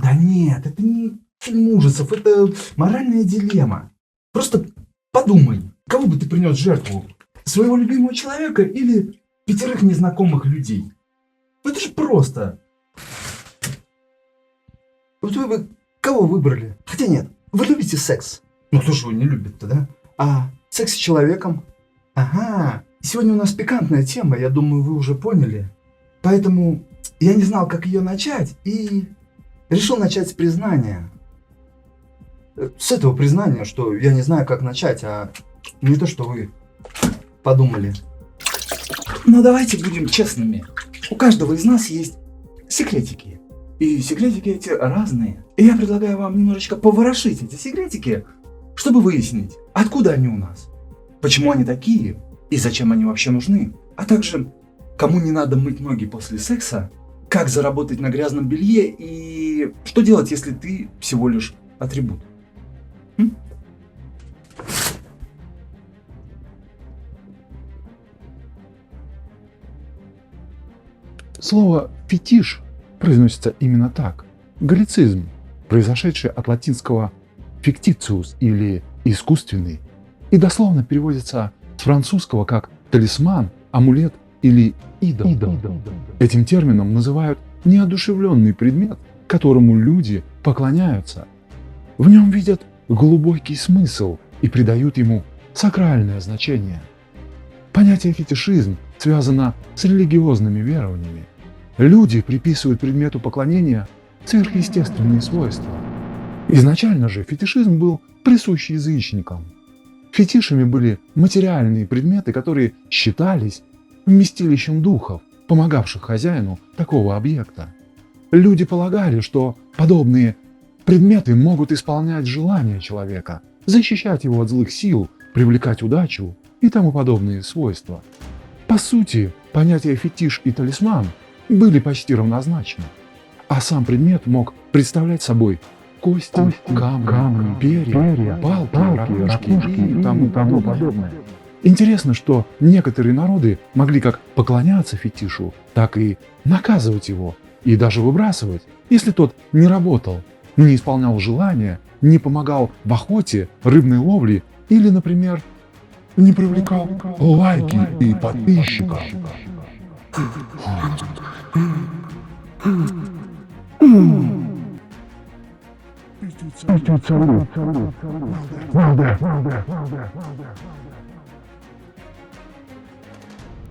Да нет, это не фильм ужасов, это моральная дилемма. Просто подумай, кого бы ты принес в жертву? Своего любимого человека или 5 незнакомых людей? Ну это же просто. Вот вы бы кого выбрали? Хотя нет, вы любите секс. Ну кто же его не любит-то, да? А секс с человеком? Ага, сегодня у нас пикантная тема, я думаю, вы уже поняли. Поэтому я не знал, как ее начать, и решил начать с признания. С этого признания, что я не знаю, как начать, а не то, что вы подумали. Но давайте будем честными. У каждого из нас есть секретики. И секретики эти разные. И я предлагаю вам немножечко поворошить эти секретики, чтобы выяснить, откуда они у нас, почему они такие и зачем они вообще нужны. А также, кому не надо мыть ноги после секса, как заработать на грязном белье и что делать, если ты всего лишь атрибут. Слово «фетиш» произносится именно так. Галлицизм, произошедший от латинского «fictitius» или «искусственный», и дословно переводится с французского как «талисман», «амулет» или «идол». Этим термином называют неодушевленный предмет, которому люди поклоняются. В нем видят глубокий смысл и придают ему сакральное значение. Понятие фетишизм связано с религиозными верованиями. Люди приписывают предмету поклонения сверхъестественные свойства. Изначально же фетишизм был присущ язычникам. Фетишами были материальные предметы, которые считались вместилищем духов, помогавших хозяину такого объекта. Люди полагали, что подобные предметы могут исполнять желания человека, защищать его от злых сил, привлекать удачу и тому подобные свойства. По сути, понятия фетиш и талисман были почти равнозначны, а сам предмет мог представлять собой кости, камни, перья, палки, рожки и тому подобное. Интересно, что некоторые народы могли как поклоняться фетишу, так и наказывать его, и даже выбрасывать, если тот не работал, не исполнял желания, не помогал в охоте, рыбной ловле или, например, не привлекал лайки и подписчиков.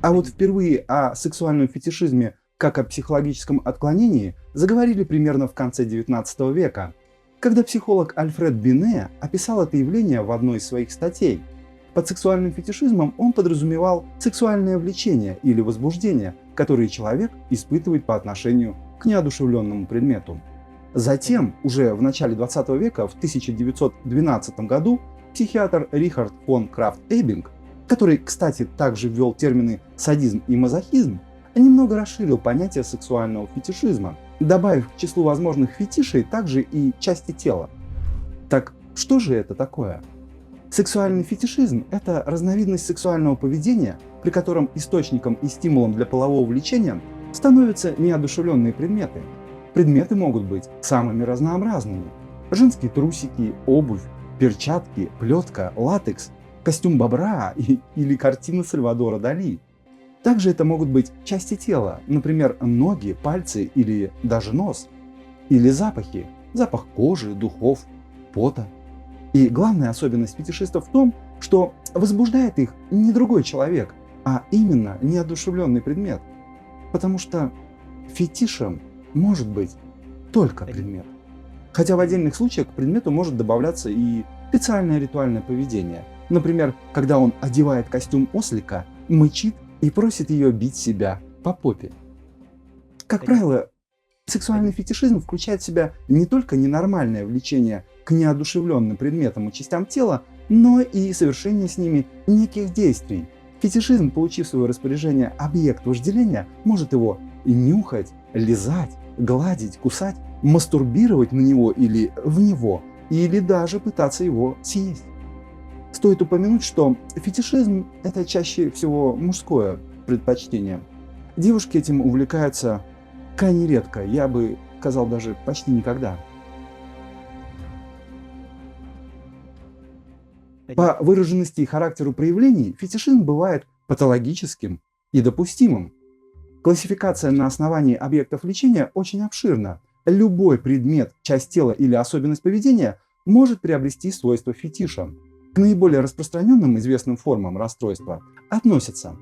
А вот впервые о сексуальном фетишизме как о психологическом отклонении заговорили примерно в конце XIX века, когда психолог Альфред Бине описал это явление в одной из своих статей. Под сексуальным фетишизмом он подразумевал сексуальное влечение или возбуждение, которое человек испытывает по отношению к неодушевленному предмету. Затем, уже в начале 20 века, в 1912 году, психиатр Рихард фон Крафт-Эбинг, который, кстати, также ввел термины садизм и мазохизм, немного расширил понятие сексуального фетишизма, добавив к числу возможных фетишей также и части тела. Так что же это такое? Сексуальный фетишизм – это разновидность сексуального поведения, при котором источником и стимулом для полового влечения становятся неодушевленные предметы. Предметы могут быть самыми разнообразными. Женские трусики, обувь, перчатки, плетка, латекс, костюм бобра или картина Сальвадора Дали. Также это могут быть части тела, например, ноги, пальцы или даже нос. Или запахи, запах кожи, духов, пота. И главная особенность фетишистов в том, что возбуждает их не другой человек, а именно неодушевленный предмет. Потому что фетишем может быть только предмет. Хотя в отдельных случаях к предмету может добавляться и специальное ритуальное поведение. Например, когда он одевает костюм ослика, мычит и просит ее бить себя по попе. Как правило, сексуальный фетишизм включает в себя не только ненормальное влечение к неодушевленным предметам и частям тела, но и совершение с ними неких действий. Фетишизм, получив в свое распоряжение объект вожделения, может его и нюхать, лизать, гладить, кусать, мастурбировать на него или в него, или даже пытаться его съесть. Стоит упомянуть, что фетишизм – это чаще всего мужское предпочтение. Девушки этим увлекаются крайне редко, я бы сказал, даже почти никогда. По выраженности и характеру проявлений фетишизм бывает патологическим и допустимым. Классификация на основании объектов влечения очень обширна. Любой предмет, часть тела или особенность поведения может приобрести свойства фетиша. К наиболее распространенным известным формам расстройства относятся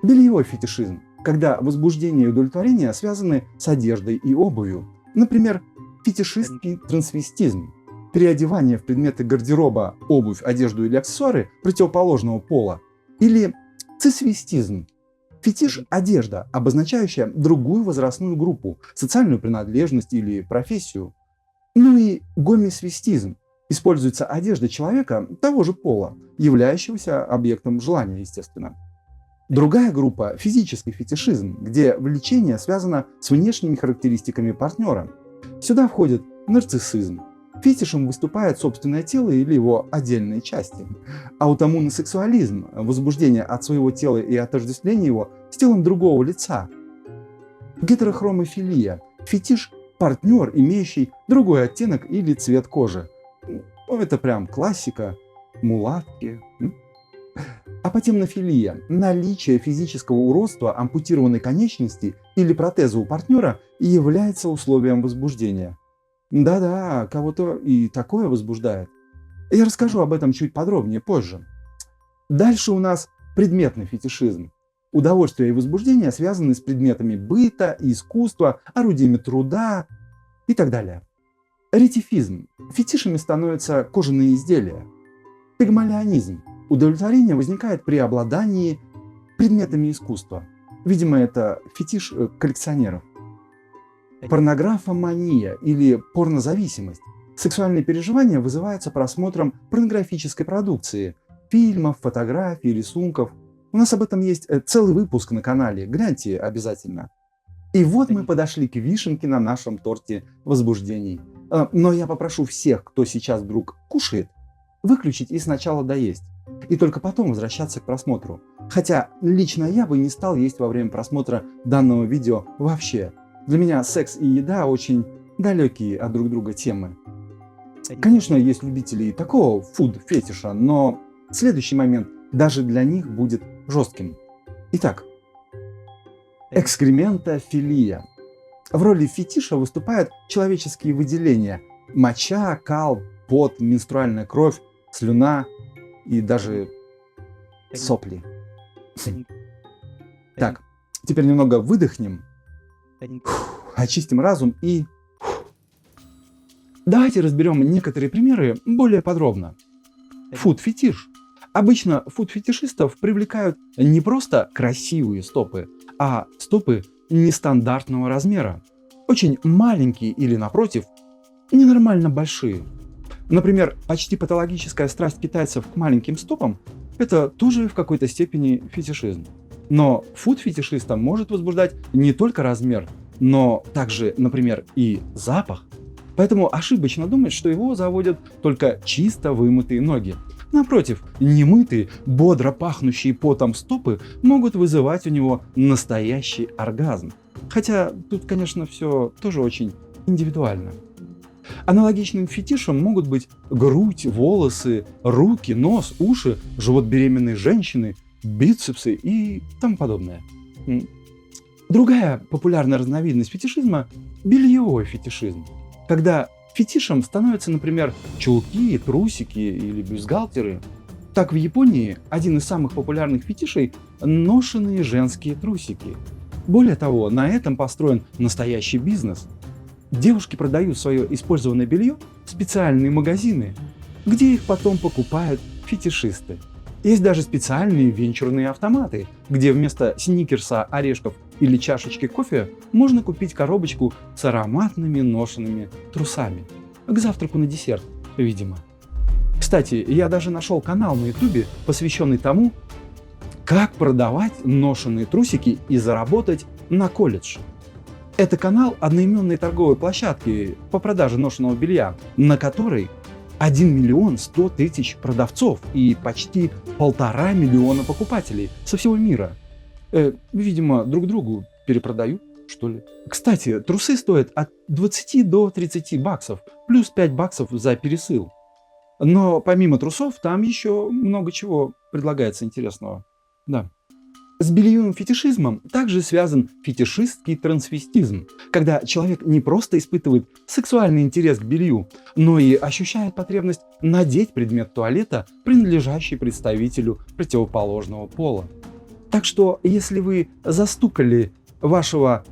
бельевой фетишизм, когда возбуждение и удовлетворение связаны с одеждой и обувью. Например, фетишистский трансвестизм. Переодевание в предметы гардероба, обувь, одежду или аксессуары противоположного пола. Или цисвестизм. Фетиш – одежда, обозначающая другую возрастную группу, социальную принадлежность или профессию. Ну и гомосвестизм. Используется одежда человека того же пола, являющегося объектом желания, естественно. Другая группа – физический фетишизм, где влечение связано с внешними характеристиками партнера. Сюда входит нарциссизм. Фетишем выступает собственное тело или его отдельные части. Аутомунный сексуализм – возбуждение от своего тела и отождествление его с телом другого лица. Гетерохромофилия – фетиш партнер, имеющий другой оттенок или цвет кожи. Это прям классика, мулатки. Апатемнофилия – наличие физического уродства, ампутированной конечности или протеза у партнера является условием возбуждения. Да-да, кого-то и такое возбуждает. Я расскажу об этом чуть подробнее позже. Дальше у нас предметный фетишизм. Удовольствие и возбуждение связаны с предметами быта, искусства, орудиями труда и так далее. Ретифизм. Фетишами становятся кожаные изделия. Пигмалионизм. Удовлетворение возникает при обладании предметами искусства. Видимо, это фетиш коллекционеров. Порнографомания или порнозависимость. Сексуальные переживания вызываются просмотром порнографической продукции, фильмов, фотографий, рисунков. У нас об этом есть целый выпуск на канале, гляньте обязательно. И вот мы подошли к вишенке на нашем торте возбуждений. Но я попрошу всех, кто сейчас вдруг кушает, выключить и сначала доесть. И только потом возвращаться к просмотру. Хотя лично я бы не стал есть во время просмотра данного видео вообще. Для меня секс и еда очень далекие от друг друга темы. Конечно, есть любители и такого фуд-фетиша, но следующий момент даже для них будет жестким. Итак, экскрементофилия. В роли фетиша выступают человеческие выделения: моча, кал, пот, менструальная кровь, слюна и даже сопли. Так, теперь немного выдохнем, очистим разум и давайте разберем некоторые примеры более подробно. Фуд-фетиш. Обычно фуд-фетишистов привлекают не просто красивые стопы, а стопы нестандартного размера. Очень маленькие или, напротив, ненормально большие. Например, почти патологическая страсть китайцев к маленьким стопам – это тоже в какой-то степени фетишизм. Но фуд-фетишиста может возбуждать не только размер, но также, например, и запах. Поэтому ошибочно думать, что его заводят только чисто вымытые ноги. Напротив, немытые, бодро пахнущие потом стопы могут вызывать у него настоящий оргазм. Хотя тут, конечно, все тоже очень индивидуально. Аналогичным фетишем могут быть грудь, волосы, руки, нос, уши, живот беременной женщины, бицепсы и тому подобное. Другая популярная разновидность фетишизма – бельевой фетишизм. Когда фетишем становятся, например, чулки, трусики или бюстгальтеры. Так в Японии один из самых популярных фетишей – ношеные женские трусики. Более того, на этом построен настоящий бизнес. Девушки продают свое использованное белье в специальные магазины, где их потом покупают фетишисты. Есть даже специальные венчурные автоматы, где вместо сникерса, орешков или чашечки кофе можно купить коробочку с ароматными ношенными трусами. К завтраку на десерт, видимо. Кстати, я даже нашел канал на YouTube, посвященный тому, как продавать ношеные трусики и заработать на колледж. Это канал одноименной торговой площадки по продаже ношеного белья, на которой 1 100 000 продавцов и почти 1,5 миллиона покупателей со всего мира. Видимо, друг другу перепродают что ли. Кстати, трусы стоят от 20 до 30 баксов, плюс 5 баксов за пересыл. Но помимо трусов, там еще много чего предлагается интересного. Да. С бельевым фетишизмом также связан фетишистский трансвестизм, когда человек не просто испытывает сексуальный интерес к белью, но и ощущает потребность надеть предмет туалета, принадлежащий представителю противоположного пола. Так что, если вы застукали вашего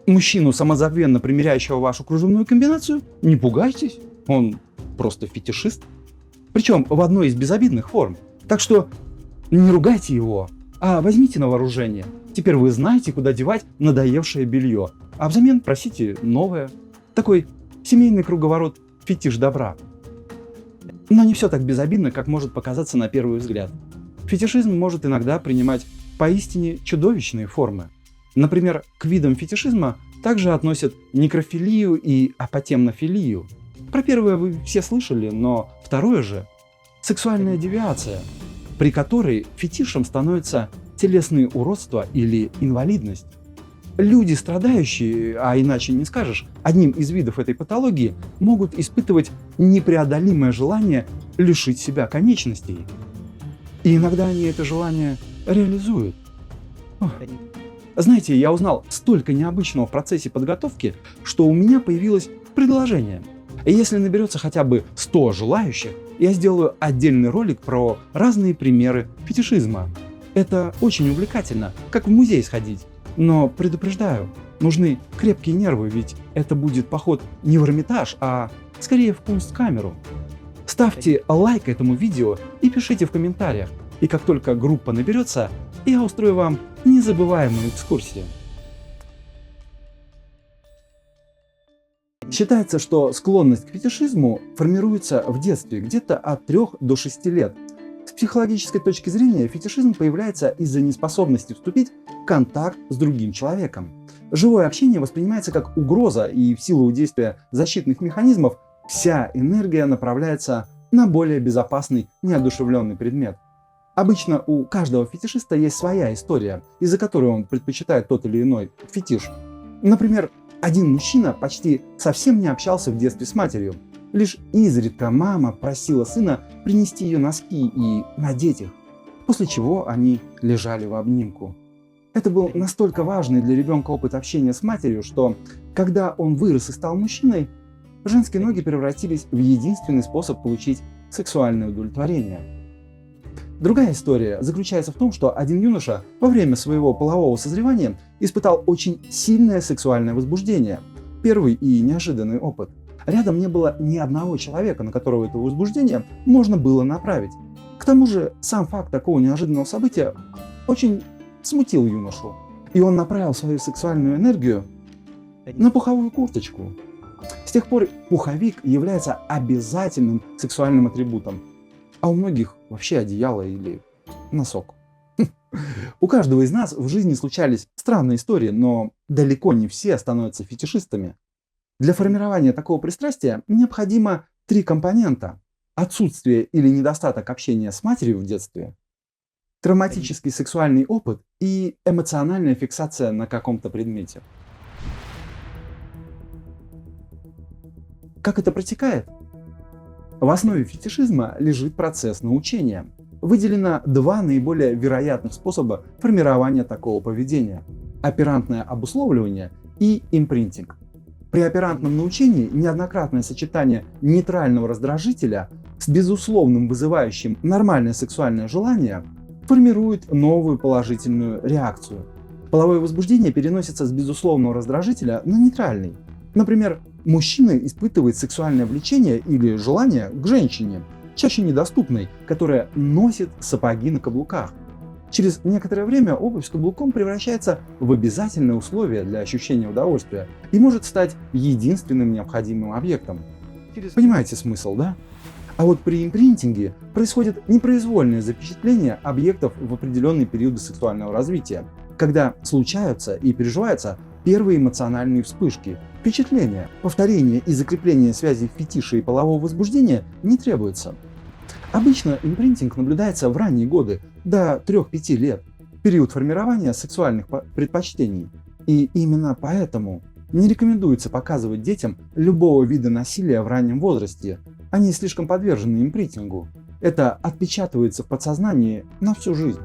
мужчину, самозабвенно примеряющего вашу кружевную комбинацию, не пугайтесь, он просто фетишист. Причем в одной из безобидных форм. Так что не ругайте его, а возьмите на вооружение. Теперь вы знаете, куда девать надоевшее белье, а взамен просите новое. Такой семейный круговорот фетиш добра. Но не все так безобидно, как может показаться на первый взгляд. Фетишизм может иногда принимать поистине чудовищные формы. Например, к видам фетишизма также относят некрофилию и апотемнофилию. Про первое вы все слышали, но второе же – сексуальная девиация, при которой фетишем становятся телесные уродства или инвалидность. Люди, страдающие, а иначе не скажешь, одним из видов этой патологии, могут испытывать непреодолимое желание лишить себя конечностей. И иногда они это желание реализуют. Знаете, я узнал столько необычного в процессе подготовки, что у меня появилось предложение. Если наберется хотя бы 100 желающих, я сделаю отдельный ролик про разные примеры фетишизма. Это очень увлекательно, как в музей сходить. Но предупреждаю, нужны крепкие нервы, ведь это будет поход не в Эрмитаж, а скорее в Кунсткамеру. Ставьте лайк этому видео и пишите в комментариях. И как только группа наберется, я устрою вам незабываемую экскурсию. Считается, что склонность к фетишизму формируется в детстве, где-то от 3 до 6 лет. С психологической точки зрения фетишизм появляется из-за неспособности вступить в контакт с другим человеком. Живое общение воспринимается как угроза, и в силу действия защитных механизмов вся энергия направляется на более безопасный, неодушевленный предмет. Обычно у каждого фетишиста есть своя история, из-за которой он предпочитает тот или иной фетиш. Например, один мужчина почти совсем не общался в детстве с матерью. Лишь изредка мама просила сына принести ее носки и надеть их, после чего они лежали в обнимку. Это был настолько важный для ребенка опыт общения с матерью, что, когда он вырос и стал мужчиной, женские ноги превратились в единственный способ получить сексуальное удовлетворение. Другая история заключается в том, что один юноша во время своего полового созревания испытал очень сильное сексуальное возбуждение. Первый и неожиданный опыт. Рядом не было ни одного человека, на которого это возбуждение можно было направить. К тому же сам факт такого неожиданного события очень смутил юношу, и он направил свою сексуальную энергию на пуховую курточку. С тех пор пуховик является обязательным сексуальным атрибутом, а у многих вообще одеяло или носок. У каждого из нас в жизни случались странные истории, но далеко не все становятся фетишистами. Для формирования такого пристрастия необходимо 3 компонента: отсутствие или недостаток общения с матерью в детстве, травматический сексуальный опыт и эмоциональная фиксация на каком-то предмете. Как это протекает? В основе фетишизма лежит процесс научения. Выделено 2 наиболее вероятных способа формирования такого поведения: оперантное обусловливание и импринтинг. При оперантном научении неоднократное сочетание нейтрального раздражителя с безусловным вызывающим нормальное сексуальное желание формирует новую положительную реакцию. Половое возбуждение переносится с безусловного раздражителя на нейтральный. Например, мужчина испытывает сексуальное влечение или желание к женщине, чаще недоступной, которая носит сапоги на каблуках. Через некоторое время обувь с каблуком превращается в обязательное условие для ощущения удовольствия и может стать единственным необходимым объектом. Понимаете смысл, да? А вот при импринтинге происходит непроизвольное запечатление объектов в определенные периоды сексуального развития, когда случаются и переживаются первые эмоциональные вспышки, впечатления. Повторение и закрепление связей фетиша и полового возбуждения не требуется. Обычно импринтинг наблюдается в ранние годы, до 3-5 лет, период формирования сексуальных предпочтений. И именно поэтому не рекомендуется показывать детям любого вида насилия в раннем возрасте. Они слишком подвержены импринтингу. Это отпечатывается в подсознании на всю жизнь.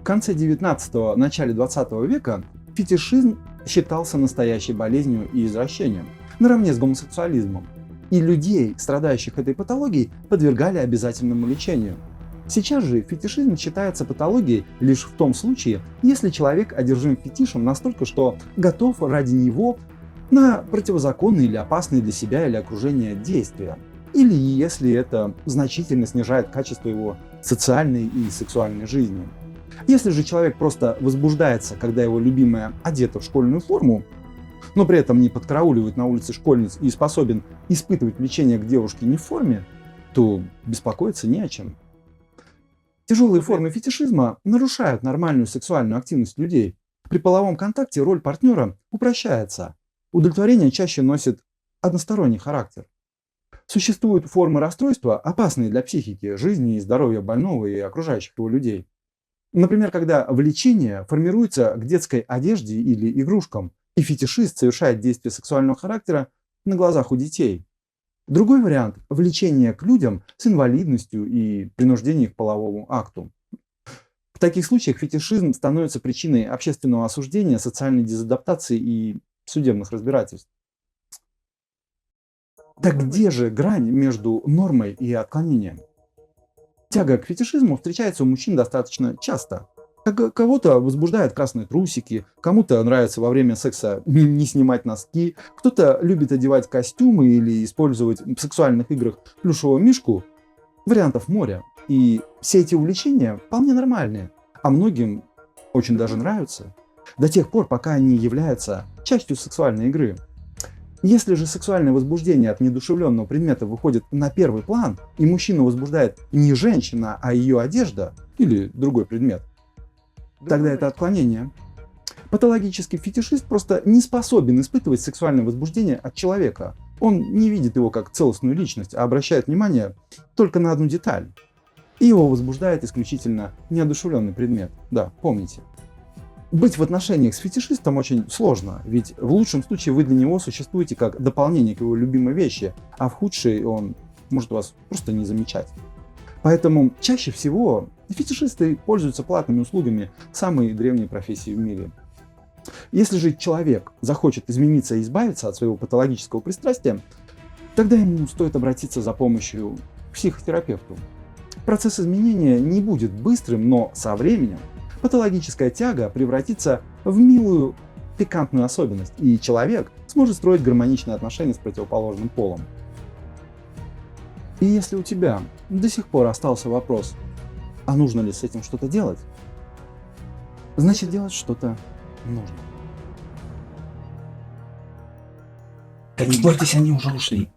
В конце 19-го, начале 20 века фетишизм считался настоящей болезнью и извращением, наравне с гомосексуализмом. И людей, страдающих этой патологией, подвергали обязательному лечению. Сейчас же фетишизм считается патологией лишь в том случае, если человек одержим фетишем настолько, что готов ради него на противозаконные или опасные для себя или окружения действия. Или если это значительно снижает качество его социальной и сексуальной жизни. Если же человек просто возбуждается, когда его любимая одета в школьную форму, но при этом не подкарауливает на улице школьниц и способен испытывать влечение к девушке не в форме, то беспокоиться не о чем. Тяжелые формы фетишизма нарушают нормальную сексуальную активность людей. При половом контакте роль партнера упрощается. Удовлетворение чаще носит односторонний характер. Существуют формы расстройства, опасные для психики, жизни и здоровья больного и окружающих его людей. Например, когда влечение формируется к детской одежде или игрушкам, и фетишист совершает действия сексуального характера на глазах у детей. Другой вариант – влечение к людям с инвалидностью и принуждение к половому акту. В таких случаях фетишизм становится причиной общественного осуждения, социальной дезадаптации и судебных разбирательств. Так где же грань между нормой и отклонением? Тяга к фетишизму встречается у мужчин достаточно часто. Кого-то возбуждают красные трусики, кому-то нравится во время секса не снимать носки, кто-то любит одевать костюмы или использовать в сексуальных играх плюшевого мишку. Вариантов море. И все эти увлечения вполне нормальные, а многим очень даже нравятся, до тех пор, пока они являются частью сексуальной игры. Если же сексуальное возбуждение от неодушевленного предмета выходит на первый план, и мужчину возбуждает не женщина, а ее одежда или другой предмет, тогда это отклонение. Патологический фетишист просто не способен испытывать сексуальное возбуждение от человека. Он не видит его как целостную личность, а обращает внимание только на одну деталь. И его возбуждает исключительно неодушевленный предмет. Да, помните. Быть в отношениях с фетишистом очень сложно, ведь в лучшем случае вы для него существуете как дополнение к его любимой вещи, а в худшей он может вас просто не замечать. Поэтому чаще всего фетишисты пользуются платными услугами самой древней профессии в мире. Если же человек захочет измениться и избавиться от своего патологического пристрастия, тогда ему стоит обратиться за помощью к психотерапевту. Процесс изменения не будет быстрым, но со временем патологическая тяга превратится в милую, пикантную особенность, и человек сможет строить гармоничные отношения с противоположным полом. И если у тебя до сих пор остался вопрос, а нужно ли с этим что-то делать, значит делать что-то нужно. Да не бойтесь, они уже ушли.